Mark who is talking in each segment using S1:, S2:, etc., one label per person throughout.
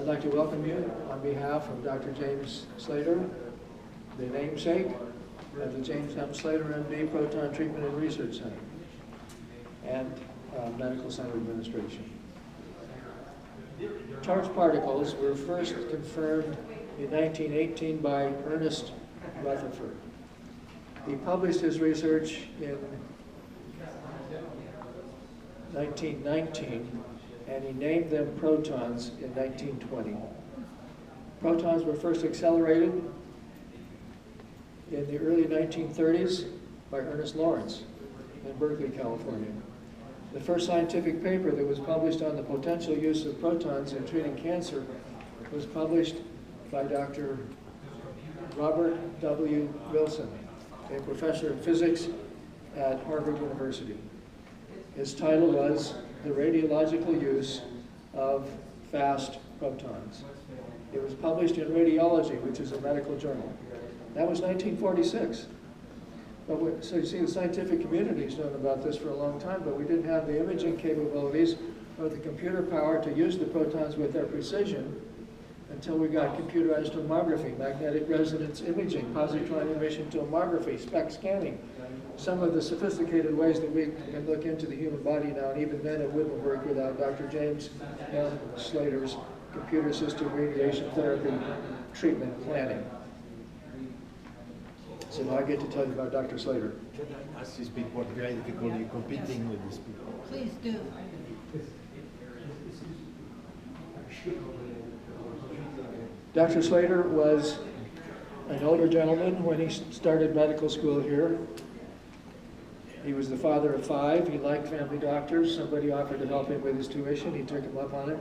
S1: I'd like to welcome you on behalf of Dr. James Slater, the namesake of the James M. Slater, MD, Proton Treatment and Research Center, and Medical Center Administration. Charged particles were first confirmed in 1918 by Ernest Rutherford. He published his research in 1919, and he named them protons in 1920. Protons were first accelerated in the early 1930s by Ernest Lawrence in Berkeley, California. The first scientific paper that was published on the potential use of protons in treating cancer was published by Dr. Robert W. Wilson, a professor of physics at Harvard University. His title was The Radiological Use of Fast Protons. It was published in Radiology, which is a medical journal. That was 1946. So you see, the scientific community's known about this for a long time, but we didn't have the imaging capabilities or the computer power to use the protons with their precision until we got computerized tomography, magnetic resonance imaging, positron emission tomography, SPECT scanning, some of the sophisticated ways that we can look into the human body now, and even then it wouldn't work without Dr. James M. Slater's computer-assisted radiation therapy treatment planning. So now I get to tell you about Dr. Slater.
S2: Can I ask you to speak what very difficult you're competing with these people?
S3: Please do.
S1: Dr. Slater was an older gentleman when he started medical school here. He was the father of 5. He liked family doctors. Somebody offered to help him with his tuition. He took him up on it.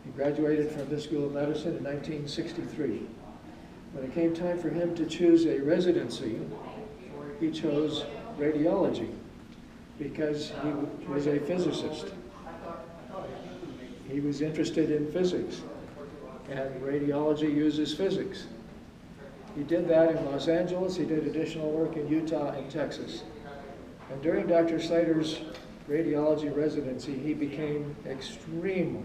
S1: He graduated from this school of medicine in 1963. When it came time for him to choose a residency, he chose radiology because he was a physicist. He was interested in physics, and radiology uses physics. He did that in Los Angeles. He did additional work in Utah and Texas. And during Dr. Slater's radiology residency, he became extremely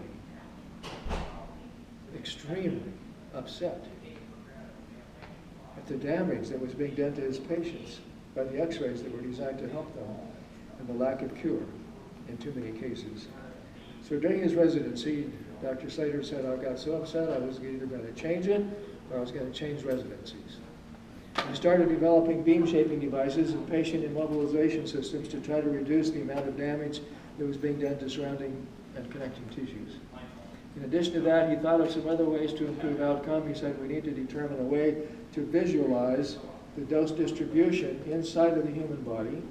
S1: upset at the damage that was being done to his patients by the x-rays that were designed to help them, and the lack of cure in too many cases. So during his residency, Dr. Slater said, I got so upset I was either going to change it or I was going to change residencies. He started developing beam shaping devices and patient immobilization systems to try to reduce the amount of damage that was being done to surrounding and connecting tissues. In addition to that, he thought of some other ways to improve outcome. He said we need to determine a way to visualize the dose distribution inside of the human body,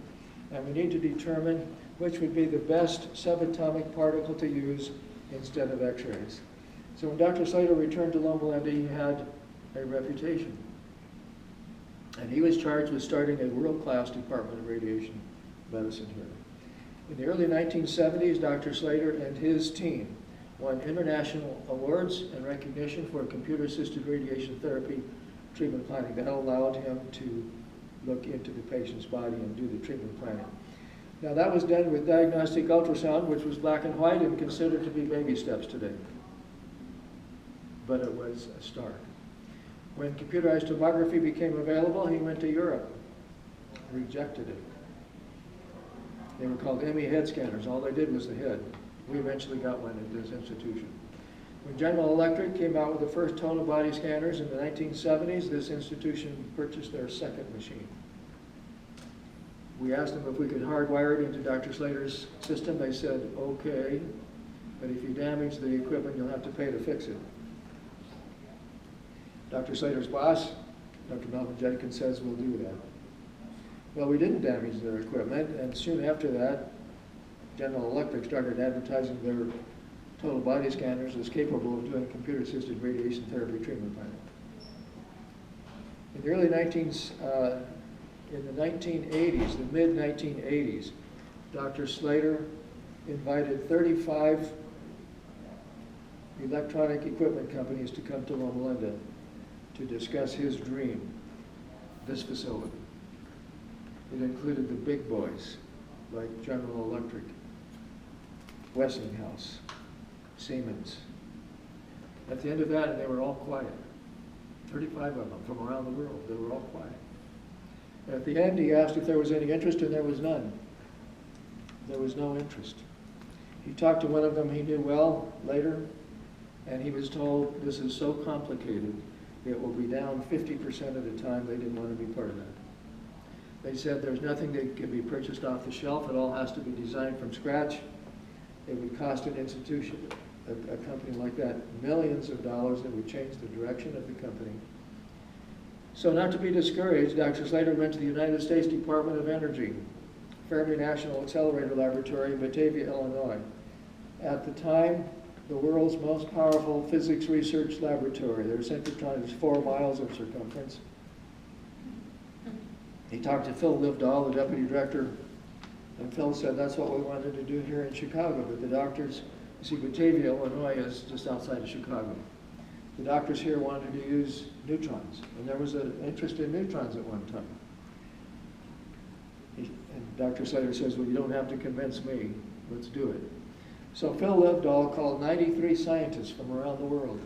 S1: and we need to determine which would be the best subatomic particle to use instead of x-rays. So when Dr. Slater returned to Loma, he had a reputation. And he was charged with starting a world-class department of radiation medicine here. In the early 1970s, Dr. Slater and his team won international awards and recognition for computer-assisted radiation therapy treatment planning. That allowed him to look into the patient's body and do the treatment planning. Now that was done with diagnostic ultrasound, which was black and white and considered to be baby steps today. But it was a start. When computerized tomography became available, he went to Europe, rejected it. They were called ME head scanners. All they did was the head. We eventually got one at this institution. When General Electric came out with the first total body scanners in the 1970s, this institution purchased their second machine. We asked them if we could hardwire it into Dr. Slater's system. They said, okay, but if you damage the equipment, you'll have to pay to fix it. Dr. Slater's boss, Dr. Melvin Jenkins, says we'll do that. Well, we didn't damage their equipment, and soon after that, General Electric started advertising their total body scanners as capable of doing computer-assisted radiation therapy treatment planning. In the early 1980s, the mid-1980s, Dr. Slater invited 35 electronic equipment companies to come to Loma Linda to discuss his dream, this facility. It included the big boys like General Electric, Westinghouse, Siemens, At the end of that, and they were all quiet. 35 of them from around the world, they were all quiet. At the end, he asked if there was any interest, and there was none. There was no interest. He talked to one of them he knew well later, and he was told, this is so complicated, it will be down 50% of the time. They didn't want to be part of that. They said there's nothing that can be purchased off the shelf. It all has to be designed from scratch. It would cost an institution, a company like that, millions of dollars. That would change the direction of the company. So not to be discouraged, Dr. Slater went to the United States Department of Energy, Fermi National Accelerator Laboratory in Batavia, Illinois. At the time, the world's most powerful physics research laboratory. Their synchrotron is 4 miles in circumference. He talked to Phil Livedall, the deputy director, and Phil said that's what we wanted to do here in Chicago, but the doctors, you see, Batavia, Illinois is just outside of Chicago. The doctors here wanted to use neutrons, and there was an interest in neutrons at one time. And Dr. Slater says, well, you don't have to convince me, let's do it. So Phil Livedall called 93 scientists from around the world.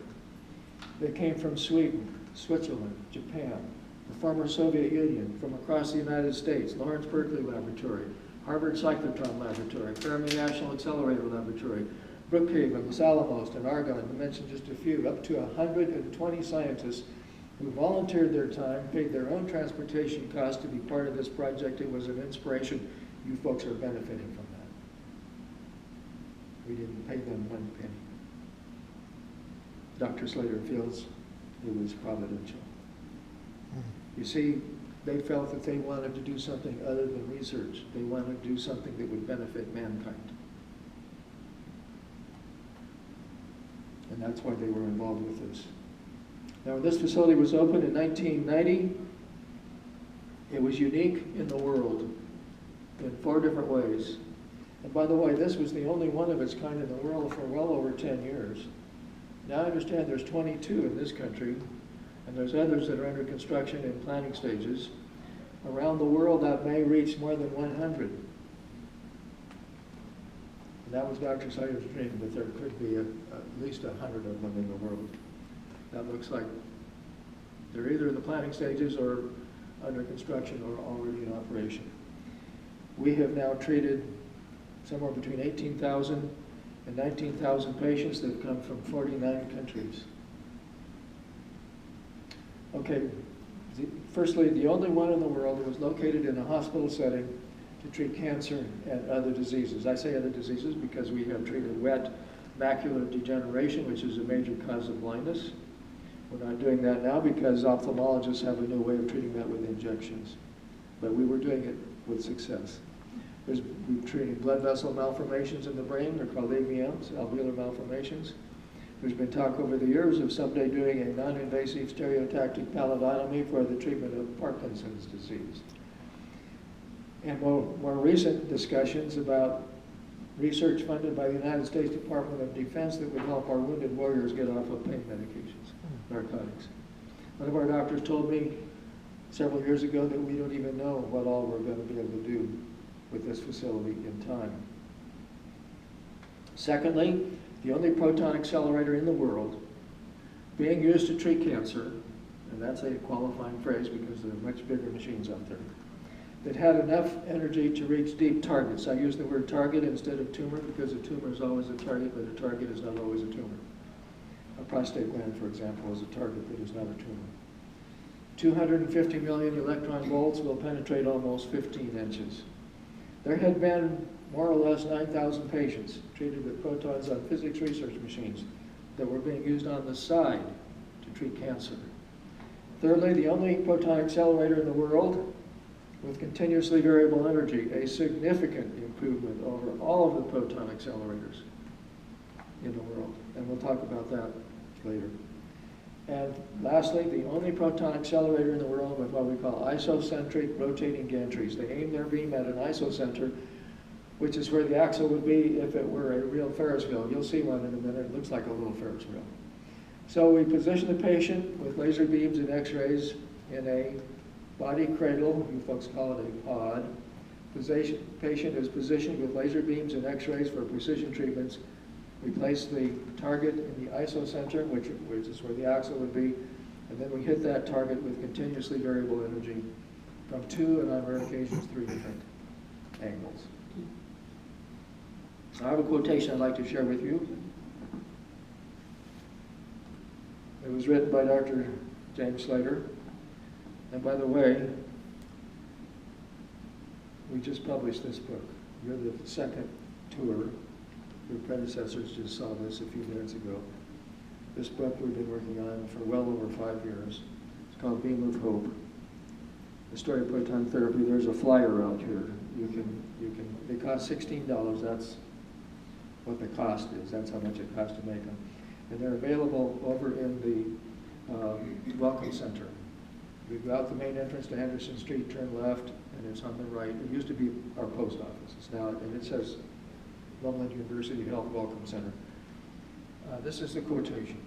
S1: They came from Sweden, Switzerland, Japan, the former Soviet Union, from across the United States, Lawrence Berkeley Laboratory, Harvard Cyclotron Laboratory, Fermi National Accelerator Laboratory, Brookhaven, Los Alamos, and Argonne, to mention just a few, up to 120 scientists who volunteered their time, paid their own transportation costs to be part of this project. It was an inspiration. You folks are benefiting from that. We didn't pay them one penny. Dr. Slater feels it was providential. You see, they felt that they wanted to do something other than research. They wanted to do something that would benefit mankind. And that's why they were involved with this. Now, when this facility was opened in 1990, it was unique in the world in 4 different ways. And by the way, this was the only one of its kind in the world for well over 10 years. Now I understand there's 22 in this country, and there's others that are under construction in planning stages. Around the world, that may reach more than 100. And that was Dr. Slater's dream, that there could be at least 100 of them in the world. That looks like they're either in the planning stages or under construction or already in operation. We have now treated somewhere between 18,000 and 19,000 patients that have come from 49 countries. Okay, firstly, the only one in the world that was located in a hospital setting to treat cancer and other diseases. I say other diseases because we have treated wet macular degeneration, which is a major cause of blindness. We're not doing that now because ophthalmologists have a new way of treating that with injections. But we were doing it with success. We've treated blood vessel malformations in the brain. They're called AVMs, alveolar malformations. There's been talk over the years of someday doing a non-invasive stereotactic pallidotomy for the treatment of Parkinson's disease. And more recent discussions about research funded by the United States Department of Defense that would help our wounded warriors get off of pain medications, narcotics. One of our doctors told me several years ago that we don't even know what all we're going to be able to do with this facility in time. Secondly, the only proton accelerator in the world being used to treat cancer, and that's a qualifying phrase because there are much bigger machines out there, that had enough energy to reach deep targets. I use the word target instead of tumor because a tumor is always a target, but a target is not always a tumor. A prostate gland, for example, is a target that is not a tumor. 250 million electron volts will penetrate almost 15 inches. There had been more or less 9,000 patients treated with protons on physics research machines that were being used on the side to treat cancer. Thirdly, the only proton accelerator in the world with continuously variable energy, a significant improvement over all of the proton accelerators in the world. And we'll talk about that later. And lastly, the only proton accelerator in the world with what we call isocentric rotating gantries. They aim their beam at an isocenter, which is where the axle would be if it were a real Ferris wheel. You'll see one in a minute. It looks like a little Ferris wheel. So we position the patient with laser beams and x-rays in a body cradle. You folks call it a pod. The patient is positioned with laser beams and x-rays for precision treatments We place the target in the isocenter, which is where the axle would be, and then we hit that target with continuously variable energy from 2 and on rare occasions 3 different angles. I have a quotation I'd like to share with you. It was written by Dr. James Slater. And by the way, we just published this book. You're the second tour. Your predecessors just saw this a few minutes ago. This book we've been working on for well over 5 years. It's called Beam of Hope. The story of proton therapy. There's a flyer out here. They cost $16. That's what the cost is. That's how much it costs to make them. And they're available over in the Welcome Center. You go out the main entrance to Henderson Street, turn left, and it's on the right. It used to be our post office. It's now, and it says Loma University Health Welcome Center. This is the quotation.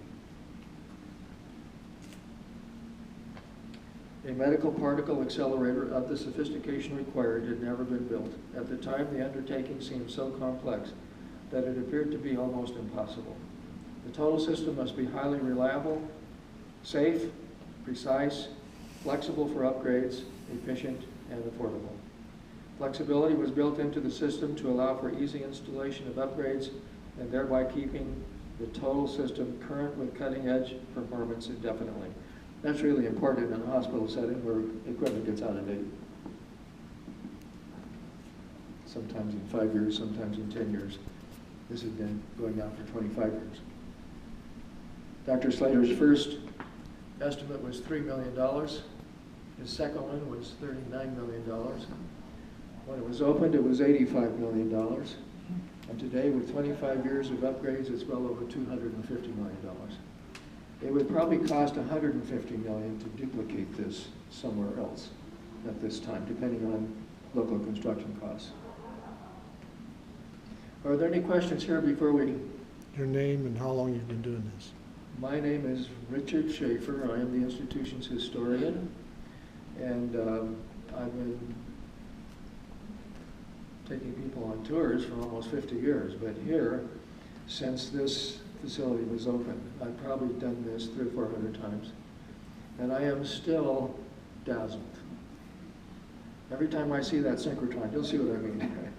S1: A medical particle accelerator of the sophistication required had never been built. At the time, the undertaking seemed so complex that it appeared to be almost impossible. The total system must be highly reliable, safe, precise, flexible for upgrades, efficient, and affordable. Flexibility was built into the system to allow for easy installation of upgrades and thereby keeping the total system current with cutting-edge performance indefinitely. That's really important in a hospital setting where equipment gets out of date. Sometimes in 5 years, sometimes in 10 years. This has been going on for 25 years. Dr. Slater's first estimate was $3 million. His second one was $39 million. When it was opened, it was $85 million. And today, with 25 years of upgrades, it's well over $250 million. It would probably cost $150 million to duplicate this somewhere else at this time, depending on local construction costs. Are there any questions here before we...
S3: Your name and how long you've been doing this?
S1: My name is Richard Schaefer. I am the institution's historian, and I've been taking people on tours for almost 50 years, but here, since this facility was open, I've probably done this 300 or 400 times, and I am still dazzled. Every time I see that synchrotron, you'll see what I mean.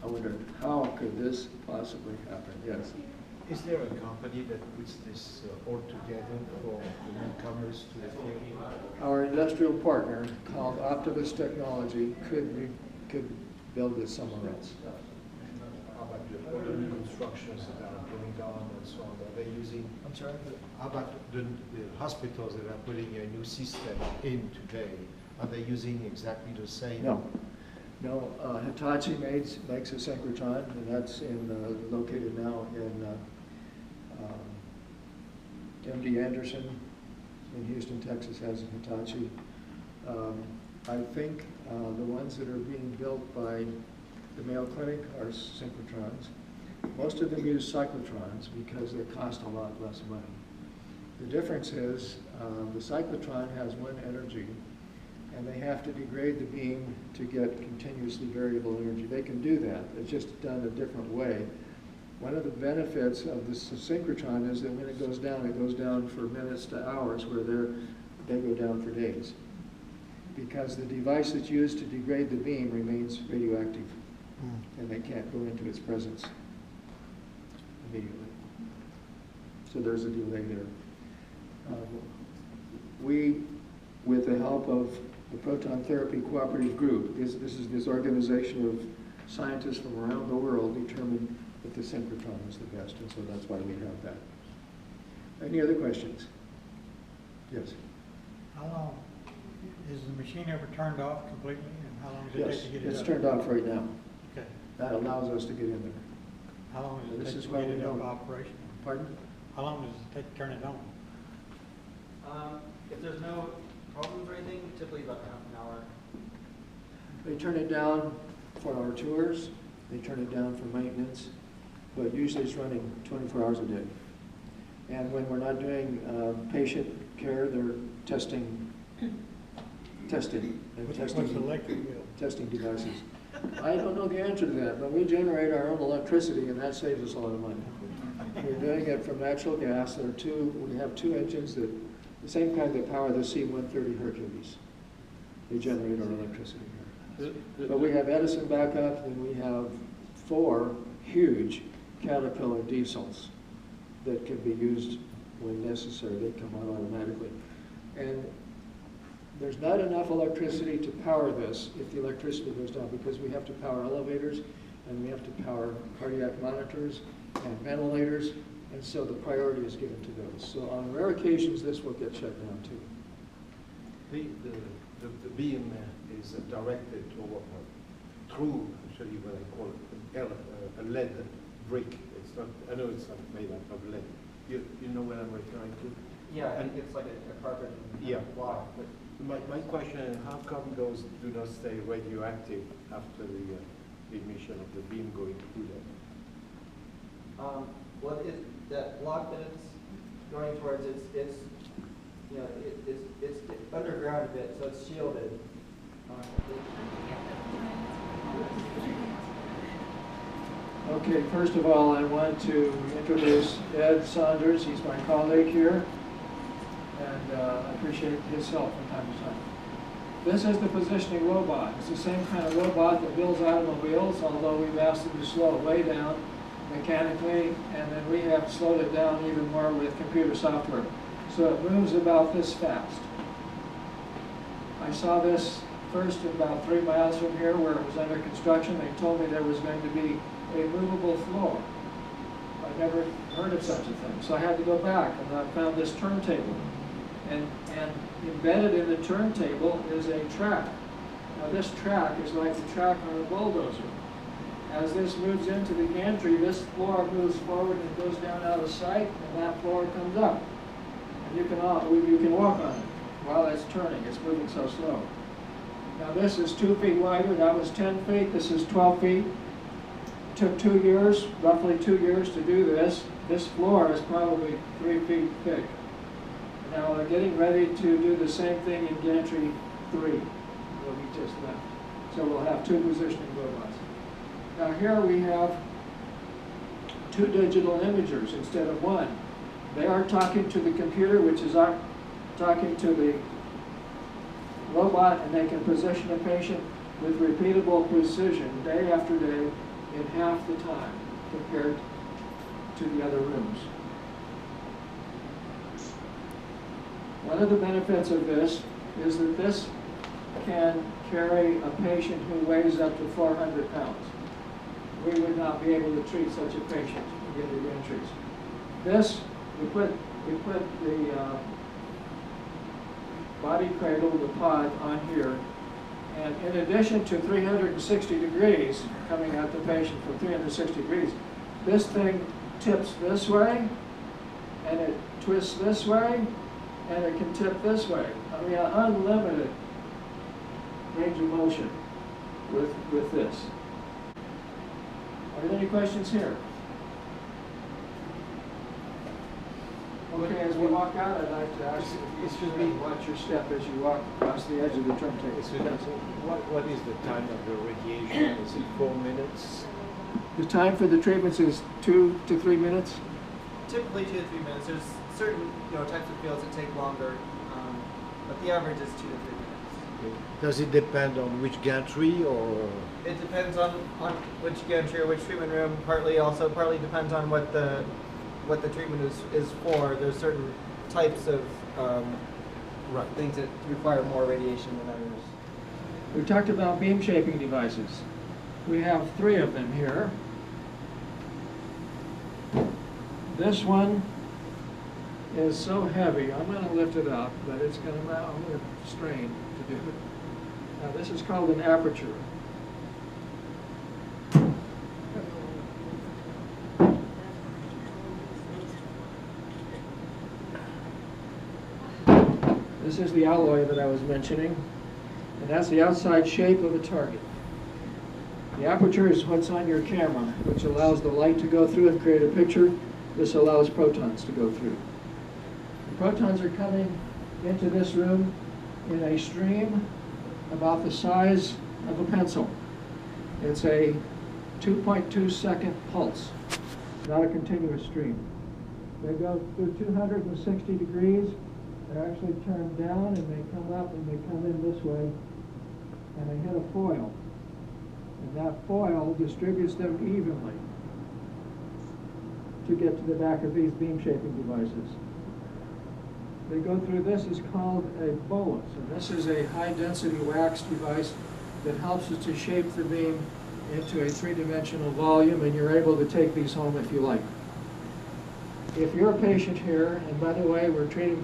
S1: I wonder, how could this possibly happen? Yes?
S2: Is there a company that puts this all together for the newcomers to the field?
S1: Our industrial partner, called Optimus Technology, could build this somewhere else.
S2: How about all the new constructions that are going on and so on? Are they using?
S1: I'm sorry?
S2: How about the hospitals that are putting a new system in today? Are they using exactly the same?
S1: No. No, Hitachi makes a synchrotron, and that's located now in MD Anderson in Houston, Texas, has a Hitachi. I think the ones that are being built by the Mayo Clinic are synchrotrons. Most of them use cyclotrons because they cost a lot less money. The difference is the cyclotron has one energy, and they have to degrade the beam to get continuously variable energy. They can do that. It's just done a different way. One of the benefits of the synchrotron is that when it goes down for minutes to hours, where they go down for days. Because the device that's used to degrade the beam remains radioactive, and they can't go into its presence immediately. So there's a delay there. We, with the help of the Proton Therapy Cooperative Group, this is this organization of scientists from around the world, determined that the synchrotron is the best, and so that's why we have that. Any other questions? Yes.
S4: How long is the machine ever turned off completely, and how long does it take to get it up?
S1: It's turned off right now.
S4: Okay.
S1: That allows us to get in there.
S4: How long does it
S1: This
S4: take
S1: is
S4: to
S1: why
S4: get
S1: we
S4: it up
S1: don't-
S4: operational?
S1: Pardon?
S4: How long does it take to turn it on?
S5: If there's no problems or anything, typically about half an hour.
S1: They turn it down for our tours. They turn it down for maintenance, but usually it's running 24 hours a day. And when we're not doing patient care, they're testing testing and
S3: What's
S1: testing.
S3: the electric bill?
S1: Testing devices. I don't know the answer to that, but we generate our own electricity, and that saves us a lot of money. We're doing it from natural gas. We have two engines that, the same kind that power the C-130 Hercules. They generate our electricity here. But we have Edison backup, and we have 4 huge Caterpillar diesels that can be used when necessary. They come on automatically. And there's not enough electricity to power this if the electricity goes down, because we have to power elevators and we have to power cardiac monitors and ventilators, and so the priority is given to those. So on rare occasions, this will get shut down too.
S2: The beam is directed toward, through, actually, what I call a lead brick. It's not, I know it's not made out of lead. You know what I'm referring to?
S5: Yeah, I think it's like a carbon
S2: Yeah.
S5: block. But
S2: My question is, how come those do not stay radioactive after the emission of the beam going through them?
S5: well, that block that it's going towards, it's you know, it's underground a bit, so it's shielded.
S1: Okay, first of all, I want to introduce Ed Saunders. He's my colleague here, and I appreciate his help from time to time. This is the positioning robot. It's the same kind of robot that builds automobiles, although we've asked them to slow it way down mechanically, and then we have slowed it down even more with computer software. So it moves about this fast. I saw this first about 3 miles from here where it was under construction. They told me there was going to be a movable floor. I'd never heard of such a thing. So I had to go back, and I found this turntable. And embedded in the turntable is a track. Now this track is like the track on a bulldozer. As this moves into the gantry, this floor moves forward and goes down out of sight, and that floor comes up. And you can walk on it while it's turning. It's moving so slow. Now this is 2 feet wider. That was 10 feet. This is 12 feet. It took 2 years, roughly 2 years to do this. This floor is probably 3 feet thick. Now they're getting ready to do the same thing in gantry 3 that we just left. So we'll have 2 positioning robots. Now here we have 2 digital imagers instead of 1. They are talking to the computer, which is talking to the robot, and they can position a patient with repeatable precision day after day in half the time compared to the other rooms. One of the benefits of this is that this can carry a patient who weighs up to 400 pounds. We would not be able to treat such a patient in the entries. This, we put the body cradle, the pod, on here, and in addition to 360 degrees coming at the patient from 360 degrees, this thing tips this way, and it twists this way, and it can tip this way. I mean, unlimited range of motion with this. Are there any questions here? Okay, as we walk out, I'd like to ask you to watch your step as you walk across the edge of the turntable.
S2: What is the time of the radiation? Is it 4 minutes?
S1: The time for the treatments is 2 to 3 minutes.
S5: typically 2 to 3 minutes. There's certain types of fields that take longer, but the average is 2 to 3 minutes.
S3: Does it depend on which gantry or?
S5: It depends on which gantry or which treatment room. Partly depends on what the treatment is for. There's certain types of things that require more radiation than others.
S1: We talked about beam shaping devices. We have 3 of them here. This one is so heavy, I'm going to lift it up, but I'm going to strain to do it. Now this is called an aperture. This is the alloy that I was mentioning, and that's the outside shape of a target. The aperture is what's on your camera, which allows the light to go through and create a picture. This allows protons to go through. The protons are coming into this room in a stream about the size of a pencil. It's a 2.2 second pulse, not a continuous stream. They go through 260 degrees. They're actually turned down, and they come up and they come in this way, and they hit a foil. And that foil distributes them evenly to get to the back of these beam shaping devices. They go through, this is called a bolus, and this is a high density wax device that helps us to shape the beam into a three-dimensional volume, and you're able to take these home if you like. If you're a patient here, and by the way, we're treating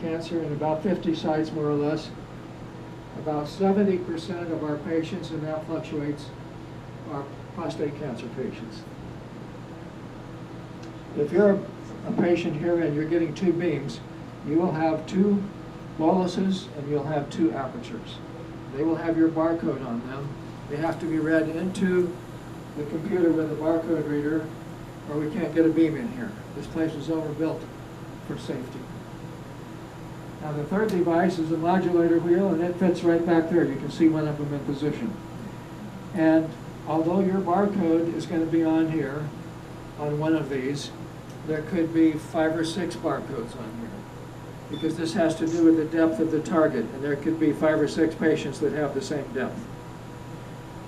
S1: cancer in about 50 sites more or less, about 70% of our patients, and that fluctuates, are prostate cancer patients. If you're a patient here and you're getting two beams, you will have two boluses and you'll have two apertures. They will have your barcode on them. They have to be read into the computer with a barcode reader, or we can't get a beam in here. This place was overbuilt for safety. Now the third device is a modulator wheel, and it fits right back there. You can see one of them in position. And although your barcode is going to be on here, on one of these, there could be 5 or 6 barcodes on here, because this has to do with the depth of the target, and there could be 5 or 6 patients that have the same depth.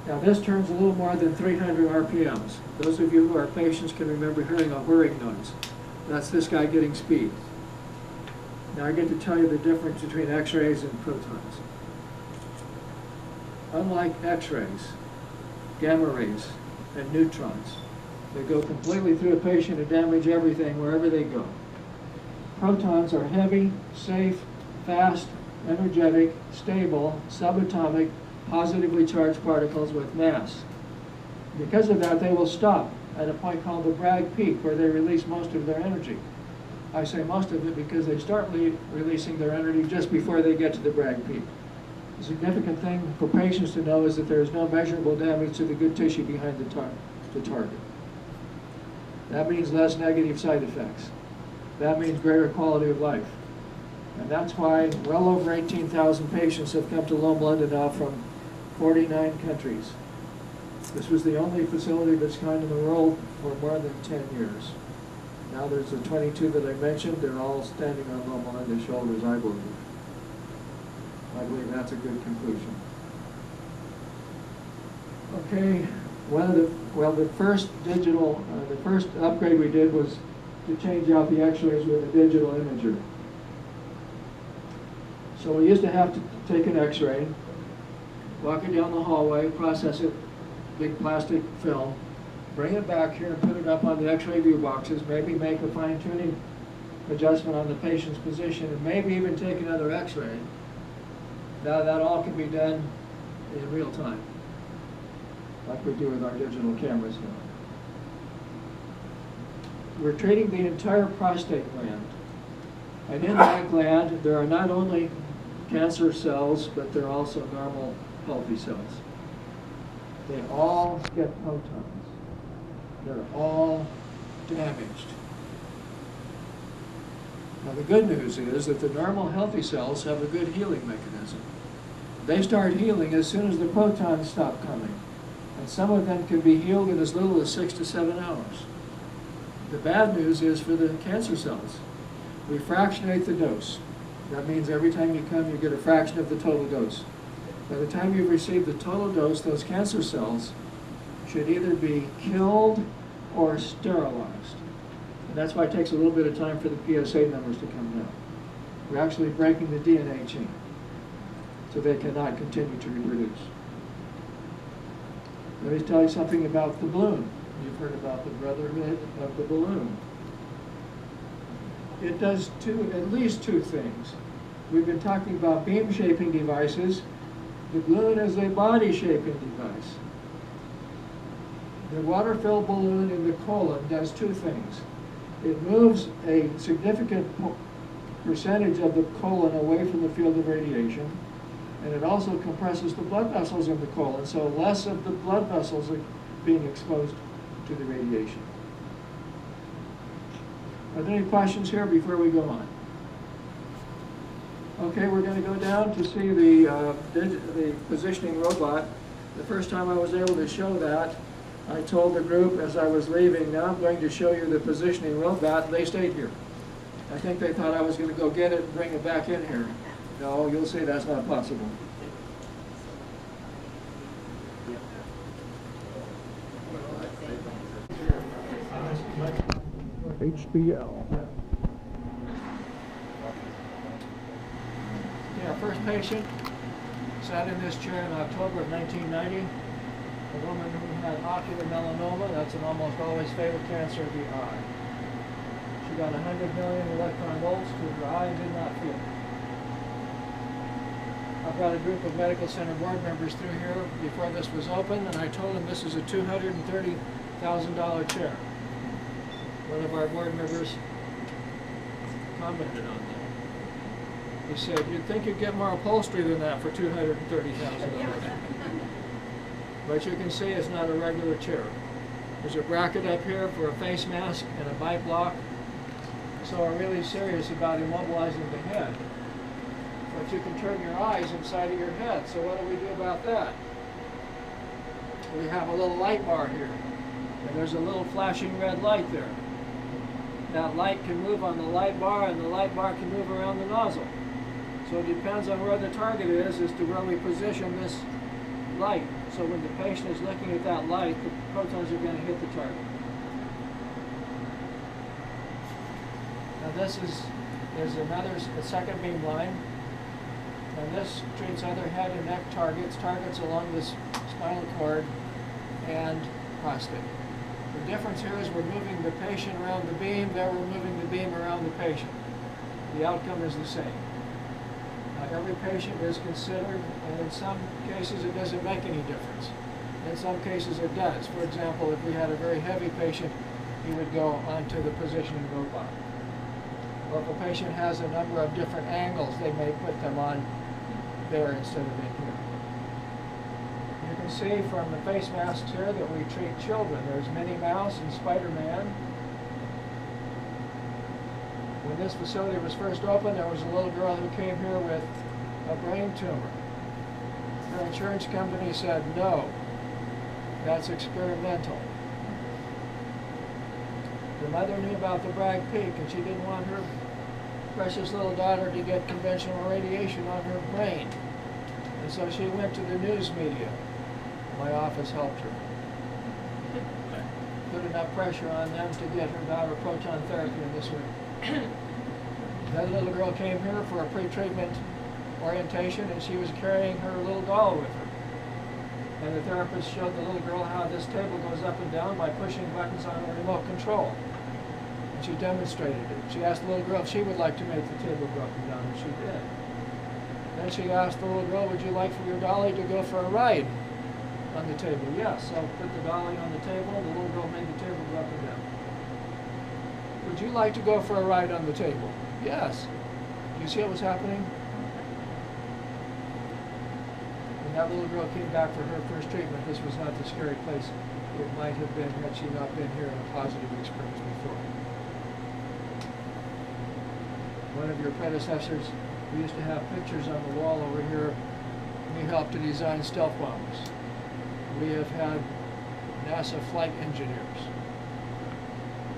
S1: Now this turns a little more than 300 RPMs. Those of you who are patients can remember hearing a whirring noise. That's this guy getting speed. Now I get to tell you the difference between X-rays and protons. Unlike X-rays, gamma rays, and neutrons, they go completely through a patient and damage everything wherever they go. Protons are heavy, safe, fast, energetic, stable, subatomic, positively charged particles with mass. Because of that, they will stop at a point called the Bragg peak, where they release most of their energy. I say most of it because they start releasing their energy just before they get to the Bragg peak. The significant thing for patients to know is that there is no measurable damage to the good tissue behind the target. That means less negative side effects. That means greater quality of life. And that's why well over 18,000 patients have come to Loma, London now from 49 countries. This was the only facility of its kind in the world for more than 10 years. Now there's the 22 that I mentioned. They're all standing on Loma, London's shoulders, I believe. I believe that's a good conclusion. Okay, the first upgrade we did was to change out the X-rays with a digital imager. So we used to have to take an X-ray, walk it down the hallway, process it, big plastic film, bring it back here and put it up on the X-ray view boxes, maybe make a fine-tuning adjustment on the patient's position, and maybe even take another X-ray. Now that all can be done in real time, like we do with our digital cameras now. We're treating the entire prostate gland. And in that gland, there are not only cancer cells, but there are also normal, healthy cells. They all get protons. They're all damaged. Now the good news is that the normal, healthy cells have a good healing mechanism. They start healing as soon as the protons stop coming. And some of them can be healed in as little as 6 to 7 hours. The bad news is for the cancer cells. We fractionate the dose. That means every time you come, you get a fraction of the total dose. By the time you've received the total dose, those cancer cells should either be killed or sterilized. And that's why it takes a little bit of time for the PSA numbers to come down. We're actually breaking the DNA chain, so they cannot continue to reproduce. Let me tell you something about the balloon. You've heard about the brotherhood of the balloon. It does at least two things. We've been talking about beam shaping devices. The balloon is a body shaping device. The water-filled balloon in the colon does two things. It moves a significant percentage of the colon away from the field of radiation, and it also compresses the blood vessels in the colon, so less of the blood vessels are being exposed to the radiation. Are there any questions here before we go on? Okay, we're going to go down to see the positioning robot. The first time I was able to show that, I told the group as I was leaving, now I'm going to show you the positioning robot, and they stayed here. I think they thought I was going to go get it and bring it back in here. No, you'll see that's not possible. HBL. Yeah, first patient sat in this chair in October of 1990. A woman who had ocular melanoma, that's an almost always fatal cancer of the eye. She got 100 million electron volts to her eye and did not feel it. I've got a group of medical center board members through here before this was open, and I told them this is a $230,000 chair. One of our board members commented on that. He said, "You'd think you'd get more upholstery than that for $230,000. But you can see it's not a regular chair. There's a bracket up here for a face mask and a bite block. So we're really serious about immobilizing the head. But you can turn your eyes inside of your head. So what do we do about that? We have a little light bar here. And there's a little flashing red light there. That light can move on the light bar, and the light bar can move around the nozzle. So it depends on where the target is as to where we position this light. So when the patient is looking at that light, the protons are going to hit the target. Now there's a second beam line. And this treats other head and neck targets along this spinal cord and prostate. The difference here is we're moving the patient around the beam, there we're moving the beam around the patient. The outcome is the same. Every patient is considered, and in some cases it doesn't make any difference. In some cases it does. For example, if we had a very heavy patient, he would go onto the positioning robot. Or if a patient has a number of different angles, they may put them on there instead of in here. You can see from the face masks here that we treat children. There's Minnie Mouse and Spider-Man. When this facility was first opened, there was a little girl who came here with a brain tumor. Her insurance company said, no, that's experimental. The mother knew about the Bragg peak, and she didn't want her precious little daughter to get conventional radiation on her brain. And so she went to the news media. My office helped her. Put enough pressure on them to get her daughter proton therapy in this way. That little girl came here for a pre-treatment orientation, and she was carrying her little doll with her. And the therapist showed the little girl how this table goes up and down by pushing buttons on a remote control. And she demonstrated it. She asked the little girl if she would like to make the table go up and down, and she did. Then she asked the little girl, would you like for your dolly to go for a ride on the table? Yes. So put the dolly on the table, and the little girl made the table go up and down. Would you like to go for a ride on the table? Yes. Do you see what was happening? When that little girl came back for her first treatment, this was not the scary place it might have been had she not been here in a positive experience before. One of your predecessors, we used to have pictures on the wall over here. We helped to design stealth bombers. We have had NASA flight engineers.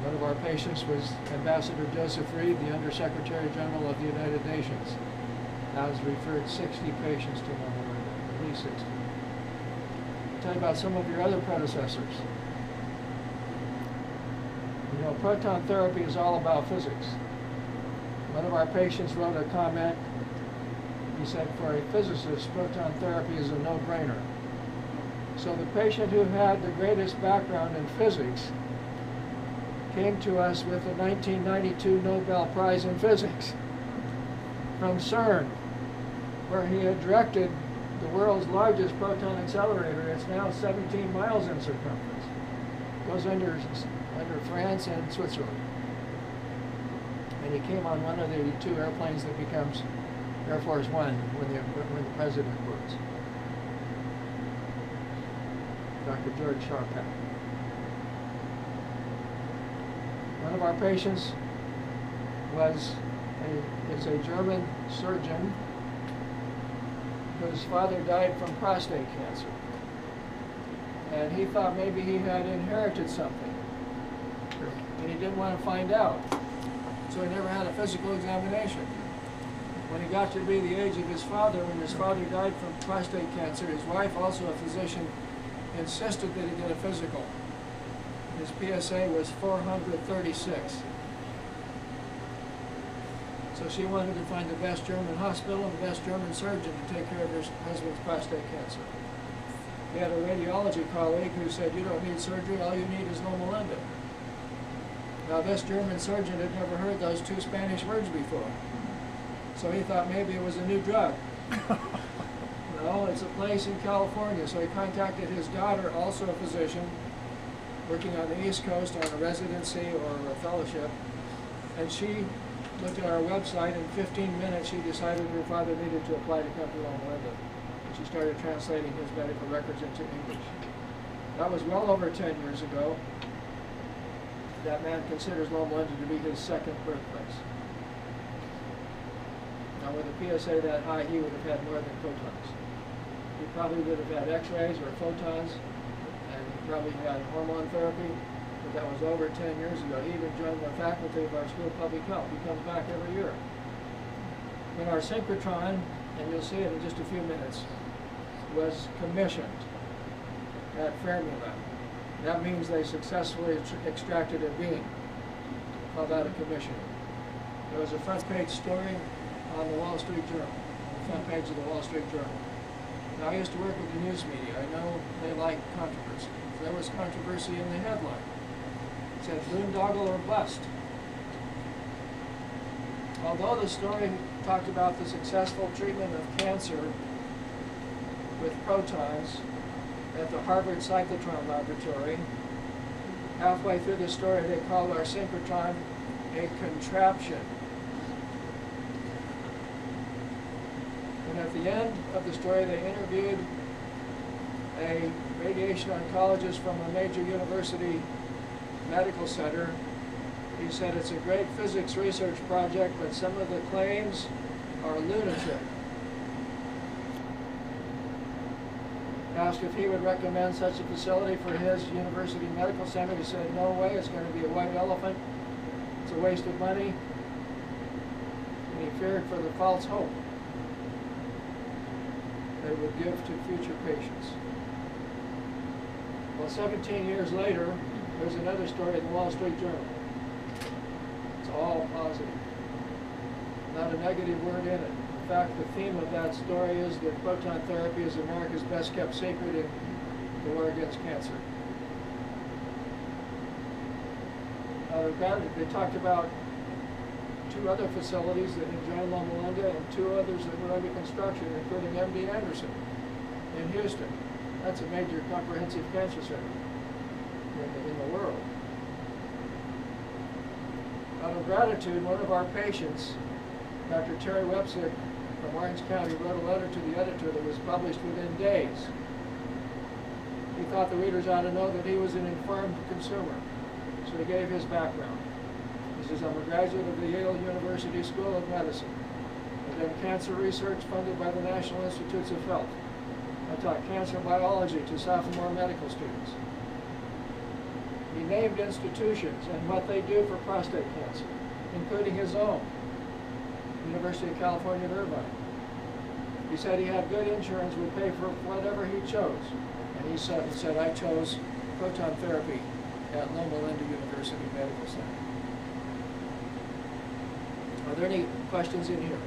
S1: One of our patients was Ambassador Joseph Reed, the Undersecretary General of the United Nations, has referred 60 patients to Loma, at least 60. I'll tell you about some of your other predecessors. You know, proton therapy is all about physics. One of our patients wrote a comment. He said, for a physicist, proton therapy is a no-brainer. So the patient who had the greatest background in physics came to us with a 1992 Nobel Prize in Physics from CERN, where he had directed the world's largest proton accelerator. It's now 17 miles in circumference. Goes under France and Switzerland. And he came on one of the two airplanes that becomes Air Force One when the president works. Dr. George Sharpak. One of our patients was It's a German surgeon whose father died from prostate cancer. And he thought maybe he had inherited something. And he didn't want to find out. So he never had a physical examination. When he got to be the age of his father, when his father died from prostate cancer, his wife, also a physician, insisted that he get a physical. His PSA was 436. So she wanted to find the best German hospital and the best German surgeon to take care of her husband's prostate cancer. He had a radiology colleague who said, "You don't need surgery, all you need is Loma. Now this German surgeon had never heard those two Spanish words before. So he thought maybe it was a new drug. No, it's a place in California. So he contacted his daughter, also a physician, working on the East Coast on a residency or a fellowship. And she looked at our website. In 15 minutes, she decided her father needed to apply to come to Loma. And she started translating his medical records into English. That was well over 10 years ago. That man considers Loma to be his second birthplace. Now with a PSA that high, he would have had more than protons. He probably would have had x-rays or photons, and he probably had hormone therapy, but that was over 10 years ago. He even joined the faculty of our School of Public Health. He comes back every year. When our synchrotron, and you'll see it in just a few minutes, was commissioned at Fermilab. That means they successfully extracted a beam. Call that a commissioning. There was a front page story on the Wall Street Journal, on the front page of the Wall Street Journal. Now, I used to work with the news media. I know they like controversy. There was controversy in the headline. It said, "Boondoggle or bust." Although the story talked about the successful treatment of cancer with protons at the Harvard Cyclotron Laboratory, halfway through the story they called our synchrotron a contraption. And at the end of the story, they interviewed a radiation oncologist from a major university medical center. He said, "It's a great physics research project, but some of the claims are lunatic." Asked if he would recommend such a facility for his university medical center. He said, "No way, it's going to be a white elephant. It's a waste of money." And he feared for the false hope they would give to future patients. Well, 17 years later, there's another story in the Wall Street Journal. It's all positive. Not a negative word in it. In fact, the theme of that story is that proton therapy is America's best kept secret in the war against cancer. They talked about 2 other facilities that had joined Loma and 2 others that were under construction, including MD Anderson in Houston. That's a major comprehensive cancer center in the world. Out of gratitude, one of our patients, Dr. Terry Websick from Orange County, wrote a letter to the editor that was published within days. He thought the readers ought to know that he was an informed consumer, so he gave his background. He says, "I'm a graduate of the Yale University School of Medicine. I've done cancer research funded by the National Institutes of Health. I taught cancer biology to sophomore medical students." He named institutions and what they do for prostate cancer, including his own, University of California at Irvine. He said he had good insurance, would pay for whatever he chose. And he said, "I chose proton therapy at Loma University Medical Center." Are there any questions in here?